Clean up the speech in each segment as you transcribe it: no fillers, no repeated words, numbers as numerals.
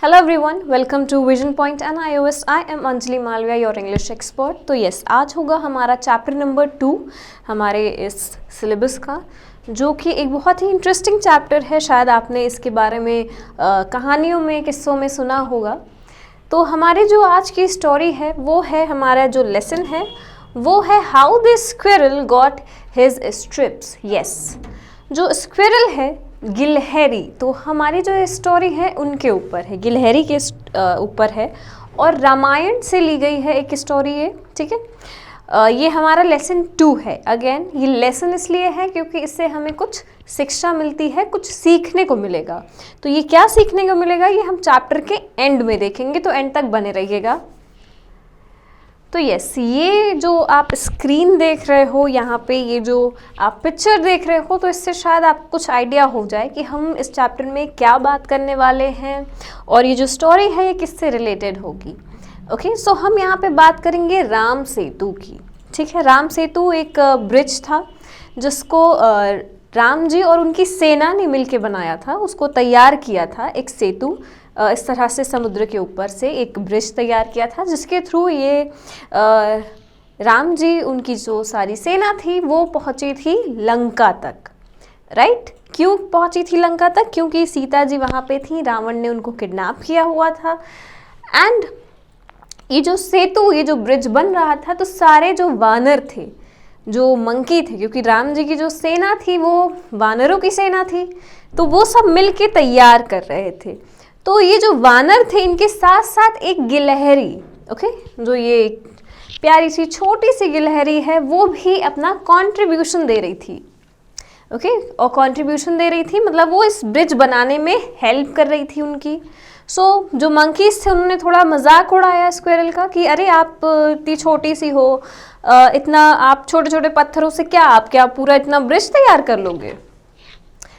Hello everyone, welcome to Vision Point and iOS. I am Anjali Malviya, your English expert. तो yes, आज होगा हमारा chapter number 2 हमारे इस सिलेबस का, जो कि एक बहुत ही इंटरेस्टिंग चैप्टर है. शायद आपने इसके बारे में कहानियों में, किस्सों में सुना होगा. तो हमारी जो आज की स्टोरी है वो है, हमारा जो लेसन है वो है how the squirrel got his strips. Yes, जो स्क्विरल है गिलहरी, तो हमारी जो स्टोरी है उनके ऊपर है, गिलहरी के ऊपर है और रामायण से ली गई है एक स्टोरी है. ठीक है, ये हमारा लेसन 2 है. अगेन ये लेसन इसलिए है क्योंकि इससे हमें कुछ शिक्षा मिलती है, कुछ सीखने को मिलेगा. तो ये क्या सीखने को मिलेगा ये हम चैप्टर के एंड में देखेंगे, तो एंड तक बने रहिएगा. तो यस, ये जो आप स्क्रीन देख रहे हो यहाँ पे, ये जो आप पिक्चर देख रहे हो, तो इससे शायद आपको कुछ आइडिया हो जाए कि हम इस चैप्टर में क्या बात करने वाले हैं और ये जो स्टोरी है ये किससे रिलेटेड होगी. ओके, सो हम यहाँ पे बात करेंगे राम सेतु की. ठीक है, राम सेतु एक ब्रिज था जिसको राम जी और उनकी सेना ने मिलके बनाया था, उसको तैयार किया था. एक सेतु इस तरह से समुद्र के ऊपर से एक ब्रिज तैयार किया था, जिसके थ्रू ये राम जी, उनकी जो सारी सेना थी वो पहुंची थी लंका तक. राइट, क्यों पहुंची थी लंका तक? क्योंकि सीता जी वहाँ पे थी, रावण ने उनको किडनैप किया हुआ था. एंड ये जो सेतु, ये जो ब्रिज बन रहा था, तो सारे जो वानर थे, जो मंकी थे, क्योंकि राम जी की जो सेना थी वो वानरों की सेना थी, तो वो सब मिलके तैयार कर रहे थे. तो ये जो वानर थे इनके साथ साथ एक गिलहरी, ओके, जो ये प्यारी सी छोटी सी गिलहरी है, वो भी अपना कंट्रीब्यूशन दे रही थी. ओके, और कंट्रीब्यूशन दे रही थी मतलब वो इस ब्रिज बनाने में हेल्प कर रही थी उनकी. सो जो मंकीज थे उन्होंने थोड़ा मजाक उड़ाया स्क्विरल का कि अरे आप इतनी छोटी सी हो, इतना आप छोटे छोटे पत्थरों से आप क्या पूरा इतना ब्रिज तैयार कर लोगे?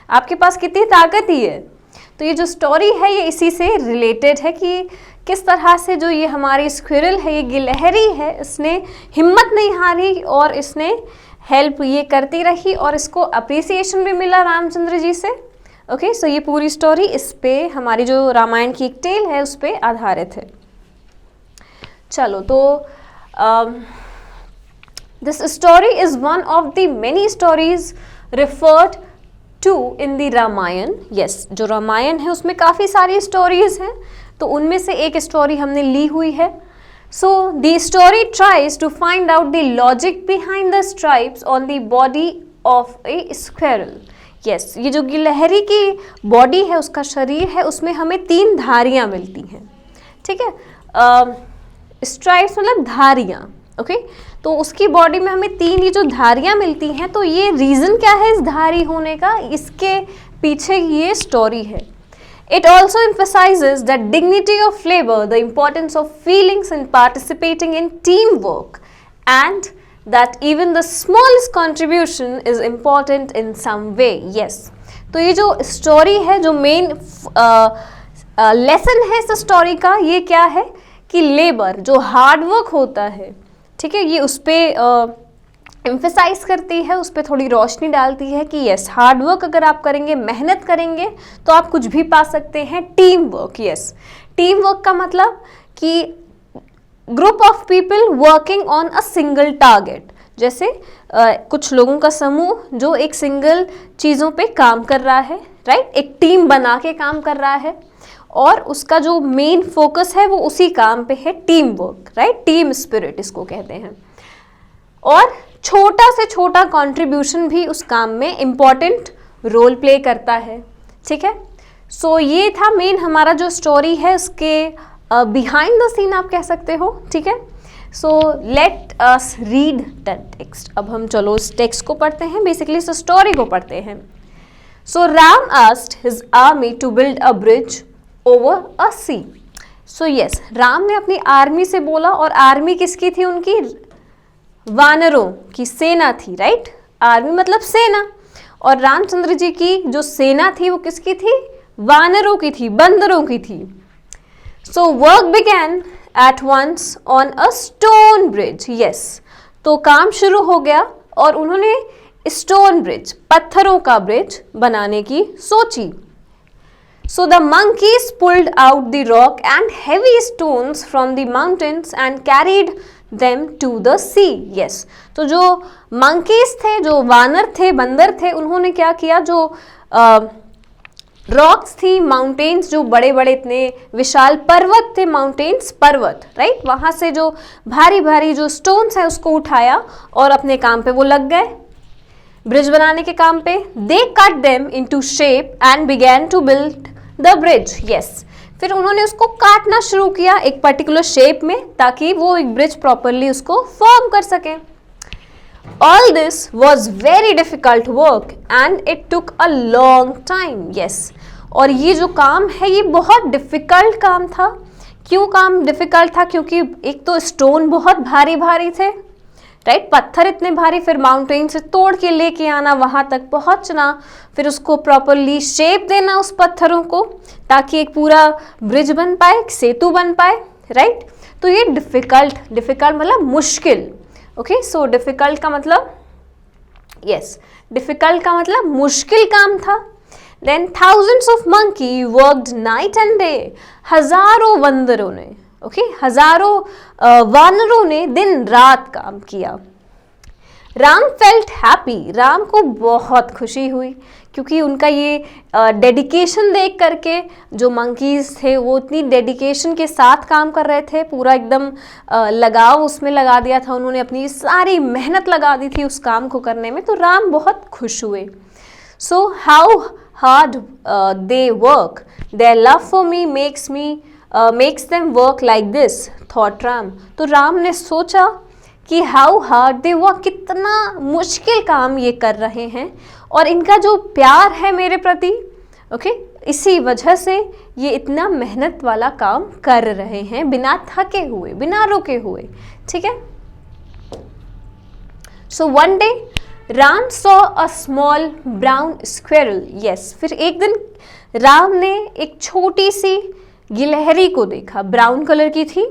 आपके पास कितनी ताकत ही है? तो ये जो स्टोरी है ये इसी से रिलेटेड है कि किस तरह से जो ये हमारी स्क्विरल है, ये गिलहरी है, इसने हिम्मत नहीं हारी और इसने हेल्प ये करती रही और इसको अप्रिसिएशन भी मिला रामचंद्र जी से. ओके, सो ये पूरी स्टोरी इस पे, हमारी जो रामायण की एक टेल है उस पे आधारित है. चलो, तो this story is one of the many stories referred to in the Ramayan. Yes, जो रामायण है उसमें काफ़ी सारी स्टोरीज हैं, तो उनमें से एक स्टोरी हमने ली हुई है. So the story tries to find out the logic behind the stripes on the body of a squirrel. Yes, ये जो गिलहरी की बॉडी है, उसका शरीर है, उसमें हमें 3 धारियाँ मिलती हैं. ठीक है, स्ट्राइप्स मतलब धारियाँ. ओके, तो उसकी बॉडी में हमें 3 ये जो धारियाँ मिलती हैं, तो ये रीज़न क्या है इस धारी होने का, इसके पीछे ये स्टोरी है. It also emphasizes the dignity of labor, the importance of feelings and participating in teamwork, and that even the smallest contribution is important in some way. Yes, तो ये जो स्टोरी है, जो मेन लेसन है इस story का, ये क्या है कि लेबर, जो हार्ड वर्क होता है, ठीक है, ये उस पर एम्फेसाइज करती है, उस पर थोड़ी रोशनी डालती है कि यस, हार्ड वर्क अगर आप करेंगे, मेहनत करेंगे, तो आप कुछ भी पा सकते हैं. Team work, yes, team work का मतलब कि group of people working on a single target. जैसे कुछ लोगों का समूह जो एक सिंगल चीज़ों पे काम कर रहा है, राइट, एक टीम बना के काम कर रहा है और उसका जो मेन फोकस है वो उसी काम पे है, team work, right, team spirit इसको कहते हैं. और छोटा से छोटा कंट्रीब्यूशन भी उस काम में इम्पॉर्टेंट रोल प्ले करता है. ठीक है, सो ये था मेन हमारा जो स्टोरी है, उसके बिहाइंड द सीन आप कह सकते हो. ठीक है, so let us read the text. अब हम चलो इस टेक्स्ट को पढ़ते हैं, बेसिकली इस स्टोरी को पढ़ते हैं. So Ram asked his army to build a bridge over a sea. So yes, Ram ने अपनी आर्मी से बोला, और आर्मी किसकी थी? उनकी वानरों की सेना थी. राइट, आर्मी मतलब सेना, और रामचंद्र जी की जो सेना थी वो किसकी थी? वानरों की थी, बंदरों की थी. So work began at once on a stone bridge. Yes, तो काम शुरू हो गया और उन्होंने स्टोन ब्रिज, पत्थरों का ब्रिज बनाने की सोची. So the monkeys pulled out the rock and heavy stones from the mountains and carried them to the sea. Yes, तो जो monkeys थे, जो वानर थे, बंदर थे, उन्होंने क्या किया, जो रॉक्स थी, माउंटेन्स, जो बड़े बड़े इतने विशाल पर्वत थे, माउंटेन्स पर्वत, राइट, वहां से जो भारी भारी जो स्टोन्स है उसको उठाया और अपने काम पे वो लग गए, ब्रिज बनाने के काम पे. They cut them into shape and began to build the bridge. Yes, फिर उन्होंने उसको काटना शुरू किया एक पर्टिकुलर शेप में, ताकि वो एक ब्रिज प्रॉपरली उसको फॉर्म कर सके. All this was very difficult work and it took a long time. Yes, और ये जो काम है ये बहुत डिफिकल्ट काम था. क्यों काम डिफिकल्ट था? क्योंकि एक तो स्टोन बहुत भारी भारी थे, राइट, पत्थर इतने भारी, फिर माउंटेन से तोड़ के लेके आना, वहां तक पहुंचना, फिर उसको प्रॉपरली शेप देना उस पत्थरों को, ताकि एक पूरा ब्रिज बन पाए, सेतु बन पाए, राइट. तो ये डिफिकल्ट मतलब मुश्किल. ओके, सो डिफिकल्ट का मतलब, यस, डिफिकल्ट का मतलब मुश्किल काम था. Then thousands of monkey worked night and day. हजारों बंदरों ने, ओके, हजारों वानरों ने दिन रात काम किया. Ram felt happy. राम को बहुत खुशी हुई, क्योंकि उनका ये डेडिकेशन देख करके, जो मंकीज थे वो इतनी डेडिकेशन के साथ काम कर रहे थे, पूरा एकदम लगाव उसमें लगा दिया था उन्होंने, अपनी सारी मेहनत लगा दी थी उस काम को करने में. तो राम बहुत खुश हुए. So how hard they work, their love for me makes them work like this, thought Ram. तो राम ने सोचा कि हाउ हार्ड दे वर्क, कितना मुश्किल काम ये कर रहे हैं, और इनका जो प्यार है मेरे प्रति, ओके, इसी वजह से ये इतना मेहनत वाला काम कर रहे हैं, बिना थके हुए, बिना रुके हुए. ठीक है. So one day Ram saw a small brown squirrel. Yes, फिर एक दिन राम ने एक छोटी सी गिलहरी को देखा, ब्राउन कलर की थी.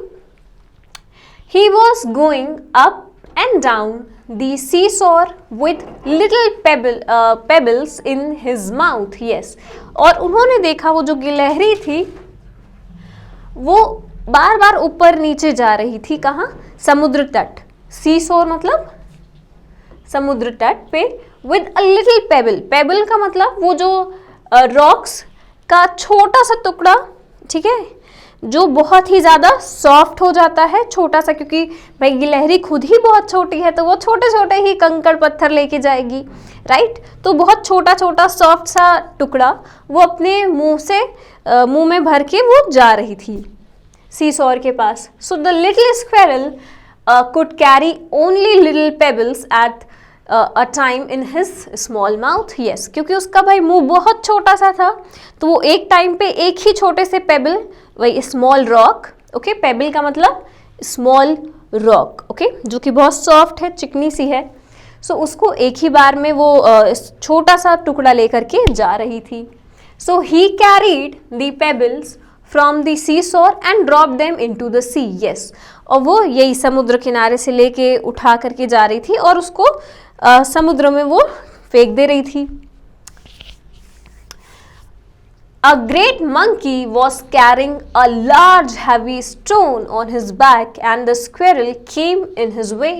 He was going up and down the seesaw with little pebbles in his mouth. Yes, और उन्होंने देखा वो जो गिलहरी थी वो बार बार ऊपर नीचे जा रही थी. कहाँ? समुद्र तट. सीसोर मतलब समुद्र तट पे. with a little pebble का मतलब वो जो रॉक्स का छोटा सा टुकड़ा, ठीक है, जो बहुत ही ज़्यादा सॉफ्ट हो जाता है, छोटा सा, क्योंकि भाई गिलहरी खुद ही बहुत छोटी है, तो वो छोटे छोटे ही कंकड़ पत्थर लेके जाएगी, राइट. तो बहुत छोटा छोटा सॉफ्ट सा टुकड़ा वो अपने मुंह में भर के वो जा रही थी सीसॉर के पास. So the little squirrel could carry only little pebbles at a time in his small mouth. Yes, क्योंकि उसका भाई मुंह बहुत छोटा सा था, तो वो एक टाइम पे एक ही छोटे से पेबल, वही स्मॉल रॉक, ओके, पेबल का मतलब स्मॉल रॉक, ओके, जो कि बहुत सॉफ्ट है, चिकनी सी है. सो उसको एक ही बार में वो छोटा सा टुकड़ा लेकर के जा रही थी. So he carried the pebbles from the seashore and drop them into the sea. Yes, और वो यही समुद्र किनारे से लेके उठा करके जा रही थी और उसको समुद्र में वो फेंक दे रही थी. A great monkey was carrying a large heavy stone on his back and the squirrel came in his way.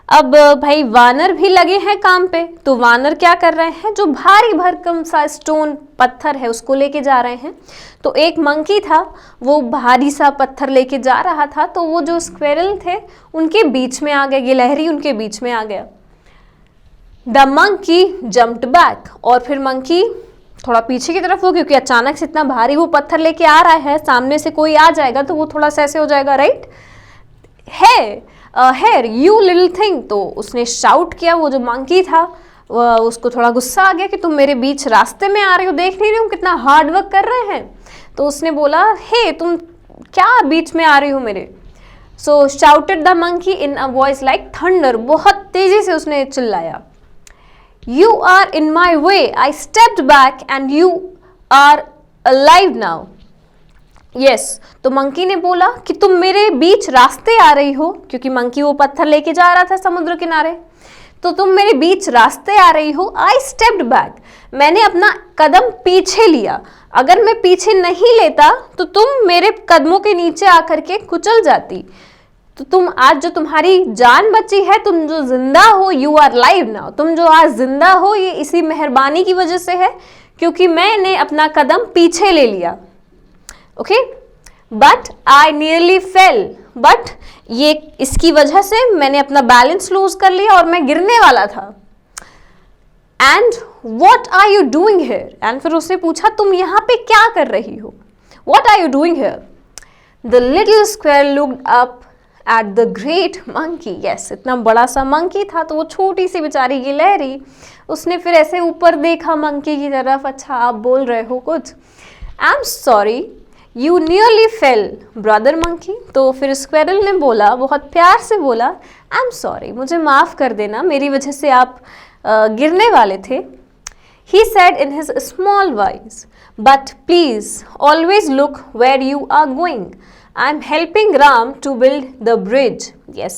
अब भाई वानर भी लगे हैं काम पे, तो वानर क्या कर रहे हैं, जो भारी भरकम सा स्टोन पत्थर है उसको लेके जा रहे हैं. तो एक मंकी था, वो भारी सा पत्थर लेके जा रहा था, तो वो जो स्क्वेरल थे उनके बीच में आ गया, गिलहरी उनके बीच में आ गया. द मंकी जम्प्ड बैक, और फिर मंकी थोड़ा पीछे की तरफ हो, क्योंकि अचानक से इतना भारी वो पत्थर लेके आ रहा है, सामने से कोई आ जाएगा तो वो थोड़ा सा ऐसे हो जाएगा, right. Here you little thing, तो उसने शाउट किया. वो जो मंकी था उसको थोड़ा गुस्सा आ गया कि तुम मेरे बीच रास्ते में आ रही हो, देख नहीं रही हूँ कितना हार्ड वर्क कर रहे हैं. तो उसने बोला, हे तुम क्या बीच में आ रही हो मेरे. So shouted the monkey in a voice like thunder, बहुत तेजी से उसने चिल्लाया. You are in my way. I stepped back and you are alive now. Yes, तो मंकी ने बोला कि तुम मेरे बीच रास्ते आ रही हो, क्योंकि मंकी वो पत्थर लेके जा रहा था समुद्र किनारे. तो तुम मेरे बीच रास्ते आ रही हो। आई स्टेप्ड बैक, मैंने अपना कदम पीछे लिया। अगर मैं पीछे नहीं लेता तो तुम मेरे कदमों के नीचे आकर के कुचल जाती। तो तुम आज जो तुम्हारी जान बची है, तुम जो जिंदा हो, यू आर लाइव नाउ, तुम जो आज जिंदा हो ये इसी मेहरबानी की वजह से है, क्योंकि मैंने अपना कदम पीछे ले लिया। Okay, but I nearly fail, but ये इसकी वजह से मैंने अपना बैलेंस लूज कर लिया और मैं गिरने वाला था। And what are you doing here, and फिर उसने पूछा तुम यहाँ पे क्या कर रही हो, what are you doing here. The little squirrel looked up at the great monkey, yes, इतना बड़ा सा मंकी था तो वो छोटी सी बेचारी गिलहरी, उसने फिर ऐसे ऊपर देखा मंकी की तरफ। अच्छा आप बोल रहे हो कुछ। I am sorry you nearly fail brother monkey. तो फिर स्क्वेरल ने बोला, बहुत प्यार से बोला, आई एम सॉरी, मुझे माफ़ कर देना, मेरी वजह से आप गिरने वाले थे। He said in his small voice, but please always look where you are going. I am helping Ram to build the bridge. Yes.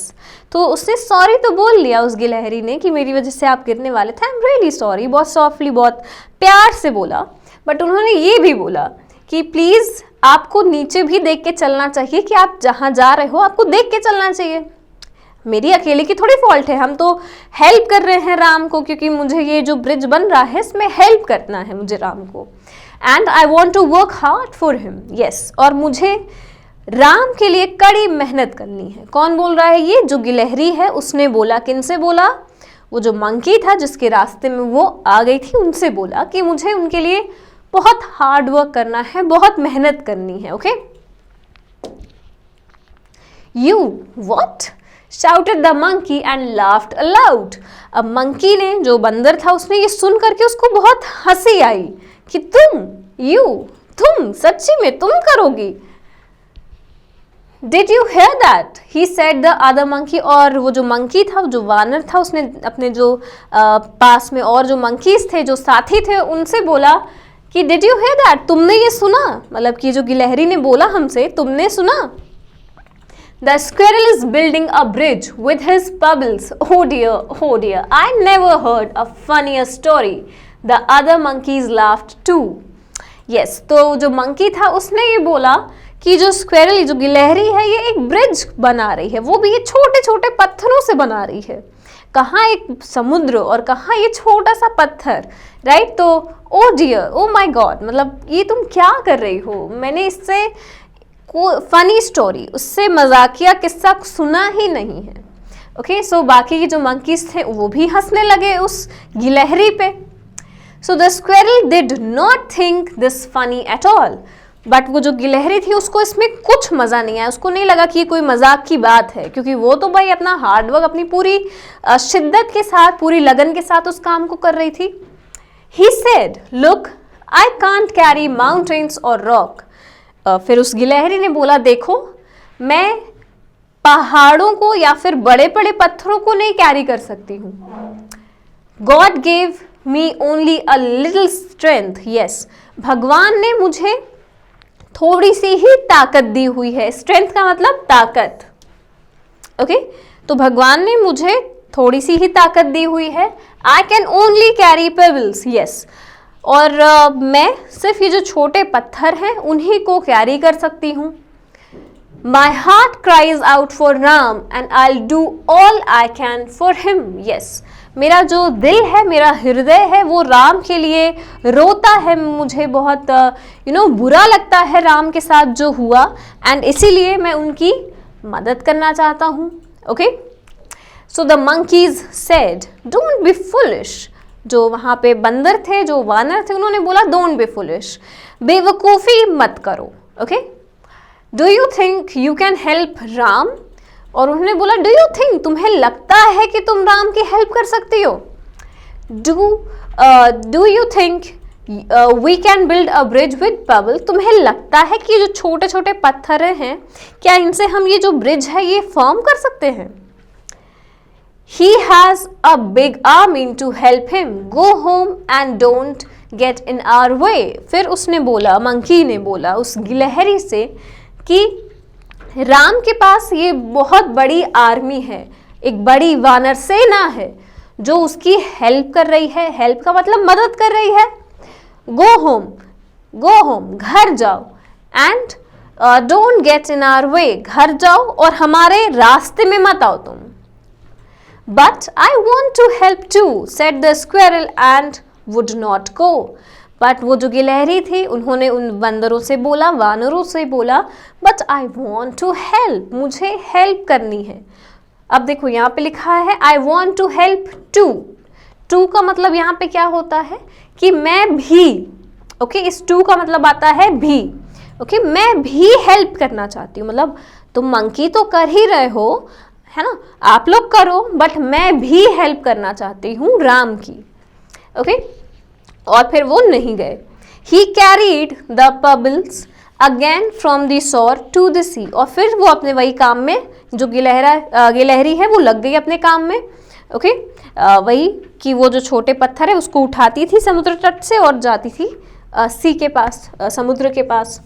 तो उसने सॉरी तो बोल लिया उस गिलहरी ने कि मेरी वजह से आप गिरने वाले थे। आई एम रियली सॉरी, बहुत सॉफ्टली, बहुत प्यार से बोला। बट उन्होंने ये भी बोला कि प्लीज़ आपको नीचे भी देख के चलना चाहिए, कि आप जहाँ जा रहे हो आपको देख के चलना चाहिए। मेरी अकेले की थोड़ी फॉल्ट है, हम तो हेल्प कर रहे हैं राम को, क्योंकि मुझे ये जो ब्रिज बन रहा है इसमें हेल्प करना है मुझे राम को। And I want to work hard for him, yes, और मुझे राम के लिए कड़ी मेहनत करनी है। कौन बोल रहा है ये? जो गिलहरी है उसने बोला। किन से बोला? वो जो मंकी था जिसके रास्ते में वो आ गई थी उनसे बोला कि मुझे उनके लिए बहुत हार्ड वर्क करना है, बहुत मेहनत करनी है। Okay, you what shouted the monkey and laughed aloud. अब मंकी ने, जो बंदर था, उसने ये सुन करके उसको बहुत हंसी आई कि तुम सच्ची में तुम करोगी। Did you hear that? He said the other monkey. और वो जो मंकी था, जो वानर था, उसने अपने जो पास में और जो मंकीज थे, जो साथी थे, उनसे बोला कि Did you hear that? तुमने ये सुना? मतलब कि जो गिलहरी ने बोला हमसे, तुमने सुना? The squirrel is building a bridge with his pebbles. Oh dear, I never heard a funnier story. The other monkeys laughed too. Yes, तो जो मंकी था उसने ये बोला कि जो स्क्वेरल, जो गिलहरी है, ये एक ब्रिज बना रही है, वो भी ये छोटे छोटे पत्थरों से बना रही है। कहाँ एक समुद्र और कहाँ ये छोटा सा पत्थर, राइट? तो ओ डियर, ओ माई गॉड, मतलब ये तुम क्या कर रही हो? मैंने इससे फनी स्टोरी, उससे मजाकिया किस्सा सुना ही नहीं है। ओके, सो बाकी के जो मंकीज थे वो भी हंसने लगे उस गिलहरी पे। So the squirrel did not think this funny at all. But वो जो गिलहरी थी उसको इसमें कुछ मज़ा नहीं आया, उसको नहीं लगा कि ये कोई मजाक की बात है, क्योंकि वो तो भाई अपना हार्डवर्क अपनी पूरी शिद्दत के साथ, पूरी लगन के साथ उस काम को कर रही थी। He said, look, I can't carry mountains और रॉक। फिर उस गिलहरी ने बोला, देखो, मैं पहाड़ों को या फिर बड़े बड़े पत्थरों को नहीं कैरी कर सकती हूँ। God gave me only a little strength. Yes, भगवान ने मुझे थोड़ी सी ही ताकत दी हुई है। स्ट्रेंथ का मतलब ताकत। ओके, तो भगवान ने मुझे थोड़ी सी ही ताकत दी हुई है। I can only carry pebbles. Yes, और मैं सिर्फ ये जो छोटे पत्थर हैं उन्हीं को कैरी कर सकती हूँ। My heart cries out for Ram and I will do all I can for him. Yes, मेरा जो दिल है, मेरा हृदय है, वो राम के लिए रोता है। मुझे बहुत बुरा लगता है राम के साथ जो हुआ, एंड इसीलिए मैं उनकी मदद करना चाहता हूँ। Okay, so the monkeys said, don't be foolish. जो वहाँ पे बंदर थे, जो वानर थे, उन्होंने बोला, डोंट बी फुलिश, बेवकूफ़ी मत करो। Okay, do you think you can help Ram? और उन्होंने बोला, डू यू थिंक, तुम्हें लगता है कि तुम राम की हेल्प कर सकती हो? Do you think we can build a bridge with pebble? तुम्हें लगता है कि जो छोटे छोटे पत्थर हैं, क्या इनसे हम ये जो ब्रिज है ये फॉर्म कर सकते हैं? He has a big army to help him. Go home and don't get in our way. फिर उसने बोला, मंकी ने बोला उस गिलहरी से कि राम के पास ये बहुत बड़ी आर्मी है, एक बड़ी वानर सेना है जो उसकी हेल्प कर रही है, हेल्प का मतलब मदद कर रही है, गो होम, घर जाओ, and don't get in our way, घर जाओ और हमारे रास्ते में मत आओ तुम। But I want to help too, said the squirrel and would not go. But वो जो गिलहरी थी उन्होंने उन बंदरों से बोला, वानरों से बोला, but I want to help, मुझे हेल्प करनी है। अब देखो यहाँ पे लिखा है I want to help too का मतलब यहाँ पे क्या होता है कि मैं भी, ओके, इस टू का मतलब आता है भी, ओके, मैं भी हेल्प करना चाहती हूँ, मतलब तुम मंकी तो कर ही रहे हो, है ना, आप लोग करो, बट मैं भी हेल्प करना चाहती हूँ राम की, ओके। और फिर वो नहीं गए। He carried the pebbles again from the shore to the sea, और फिर वो अपने वही काम में, जो गिलहरी है वो लग गई अपने काम में, ओके। वही कि वो जो छोटे पत्थर है उसको उठाती थी समुद्र तट से और जाती थी सी के पास, समुद्र के पास।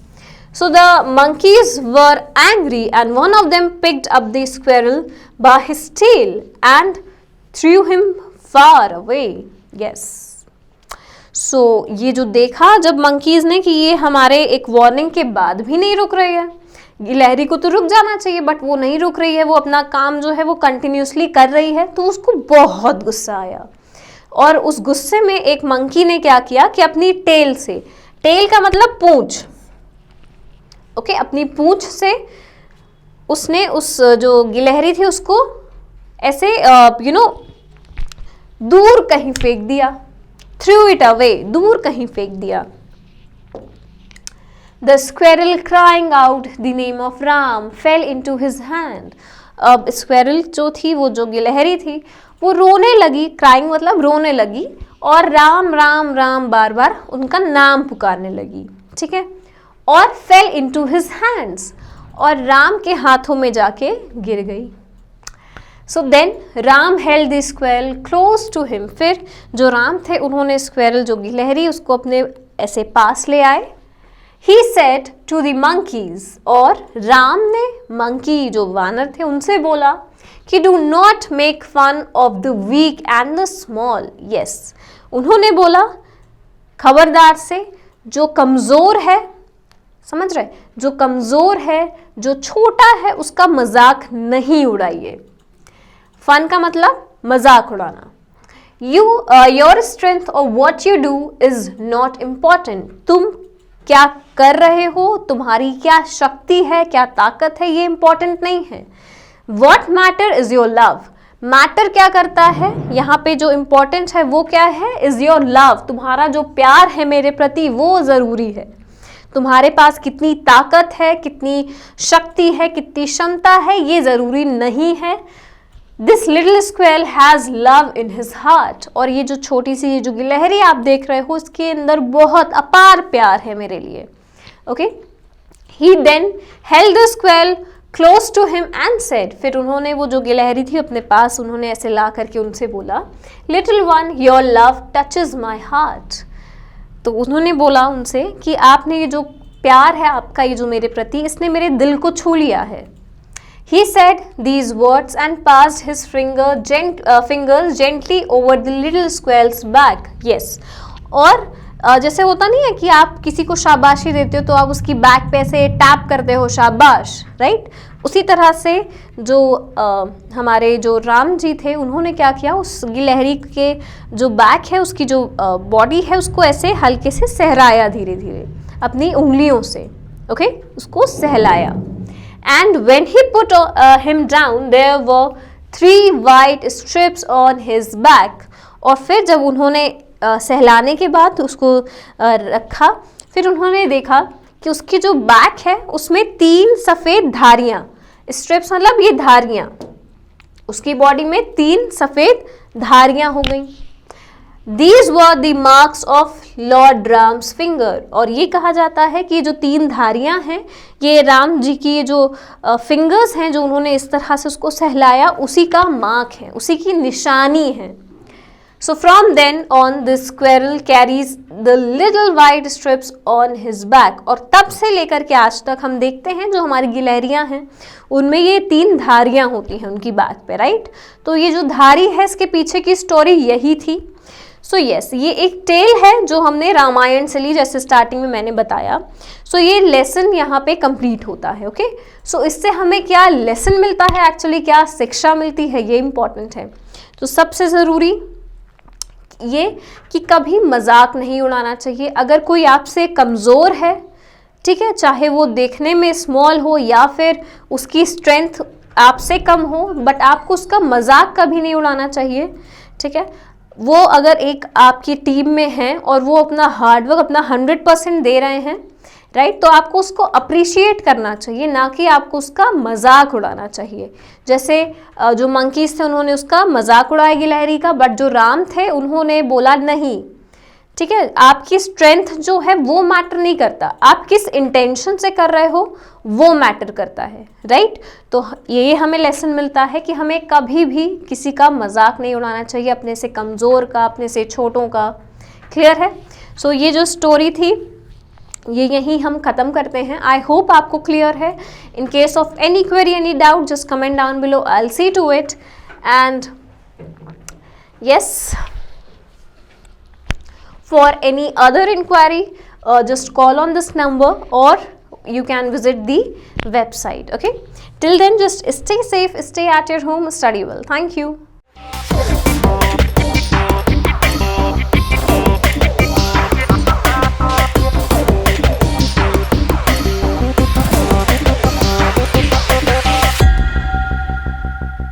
So the monkeys were angry and one of them picked up the squirrel by his tail and threw him far away. Yes. So ये जो देखा जब monkeys ने कि ये हमारे एक warning के बाद भी नहीं रुक रही है, गिलहरी को तो रुक जाना चाहिए बट वो नहीं रुक रही है, वो अपना काम जो है वो कंटिन्यूसली कर रही है, तो उसको बहुत गुस्सा आया। और उस गुस्से में एक मंकी ने क्या किया कि अपनी टेल से, टेल का मतलब पूंछ, ओके, अपनी पूंछ से उसने उस जो गिलहरी थी उसको ऐसे दूर कहीं फेंक दिया, थ्रू इट अवे, दूर कहीं फेंक दिया। The squirrel crying out the name of Ram fail into his hand. अब स्क्वेरल जो थी, वो जो गिलहरी थी, वो रोने लगी, क्राइंग मतलब रोने लगी, और राम राम राम बार बार उनका नाम पुकारने लगी, ठीक है, और फेल इनटू हिज हैंड्स, और राम के हाथों में जाके गिर गई। So then Ram held the squirrel close to him, फिर जो राम थे उन्होंने स्क्वेरल जो गिलहरी उसको अपने ऐसे पास ले आए। He said to the monkeys, और राम ने मंकी जो वानर थे उनसे बोला कि do not make fun of the weak and the small. Yes, उन्होंने बोला खबरदार से जो कमज़ोर है, समझ रहे, जो कमज़ोर है, जो छोटा है, उसका मजाक नहीं उड़ाइए। फन का मतलब मजाक उड़ाना। योर स्ट्रेंथ और what you do is not important, तुम क्या कर रहे हो, तुम्हारी क्या शक्ति है, क्या ताकत है, ये इंपॉर्टेंट नहीं है। What matter is your love, matter क्या करता है, यहाँ पे जो इम्पोर्टेंट है वो क्या है, इज योर लव, तुम्हारा जो प्यार है मेरे प्रति वो ज़रूरी है। तुम्हारे पास कितनी ताकत है, कितनी शक्ति है, कितनी क्षमता है, ये ज़रूरी नहीं है। This little squirrel has love in his heart, और ये जो छोटी सी जो गिलहरी आप देख रहे हो इसके अंदर बहुत अपार प्यार है मेरे लिए, okay. He then held the squirrel close to him and said, फिर उन्होंने वो जो गिलहरी थी अपने पास उन्होंने ऐसे ला करके उनसे बोला, little one your love touches my heart. तो उन्होंने बोला उनसे कि आपने ये जो प्यार है आपका, ये जो मेरे प्रति, इसने मेरे दिल को छू लिया है। He said these words and passed his fingers gently over the little squirrel's back. Yes, और जैसे होता नहीं है कि आप किसी को शाबाशी देते हो तो आप उसकी बैक पे ऐसे टैप करते हो, शाबाश, राइट। उसी तरह से जो हमारे जो राम जी थे उन्होंने क्या किया, उस गिलहरी के जो बैक है, उसकी जो बॉडी है, उसको ऐसे हल्के से सहलाया धीरे धीरे अपनी उंगलियों से, ओके, उसको सहलाया। And when he put him down, there were 3 white strips on his back. और फिर जब उन्होंने सहलाने के बाद उसको रखा, फिर उन्होंने देखा कि उसकी जो बैक है उसमें 3 सफ़ेद धारियाँ, स्ट्रिप्स मतलब ये धारियाँ, उसकी बॉडी में 3 सफ़ेद धारियाँ हो गई। These were the marks of Lord Ram's finger, और ये कहा जाता है कि जो 3 धारियाँ हैं ये राम जी की ये जो फिंगर्स हैं जो उन्होंने इस तरह से उसको सहलाया, उसी का मार्क है, उसी की निशानी है। So from then on the squirrel carries the little white strips on his back. और तब से लेकर के आज तक हम देखते हैं जो हमारी गिलहरियां हैं उनमें ये 3 धारियां होती हैं उनकी बैक पे, राइट। तो ये जो धारी है इसके पीछे की स्टोरी यही थी। सो यस, ये एक टेल है जो हमने रामायण से ली, जैसे स्टार्टिंग में मैंने बताया। सो ये लेसन यहाँ पे कंप्लीट होता है। ओके, सो इससे हमें क्या लेसन मिलता है, एक्चुअली क्या शिक्षा मिलती है, ये इंपॉर्टेंट है। तो सबसे ज़रूरी ये कि कभी मजाक नहीं उड़ाना चाहिए। अगर कोई आपसे कमज़ोर है, ठीक है, चाहे वो देखने में स्मॉल हो या फिर उसकी स्ट्रेंथ आपसे कम हो, बट आपको उसका मजाक कभी नहीं उड़ाना चाहिए, ठीक है। वो अगर एक आपकी टीम में है और वो अपना हार्डवर्क अपना 100% दे रहे हैं, राइट, तो आपको उसको अप्रिशिएट करना चाहिए, ना कि आपको उसका मजाक उड़ाना चाहिए। जैसे जो मंकीज थे उन्होंने उसका मजाक उड़ाया गिलहरी का, बट जो राम थे उन्होंने बोला नहीं, ठीक है। आपकी स्ट्रेंथ जो है वो मैटर नहीं करता, आप किस इंटेंशन से कर रहे हो वो मैटर करता है, राइट। तो ये हमें लेसन मिलता है कि हमें कभी भी किसी का मजाक नहीं उड़ाना चाहिए, अपने से कमज़ोर का, अपने से छोटों का। क्लियर है। सो ये जो स्टोरी थी ये यहीं हम ख़त्म करते हैं। आई होप आपको क्लियर है। In case of any query, any doubt, just comment down below, I will see to it. And yes, for any other inquiry, just call on this number or you can visit the website. Okay, till then just stay safe, stay at your home, study well. Thank you.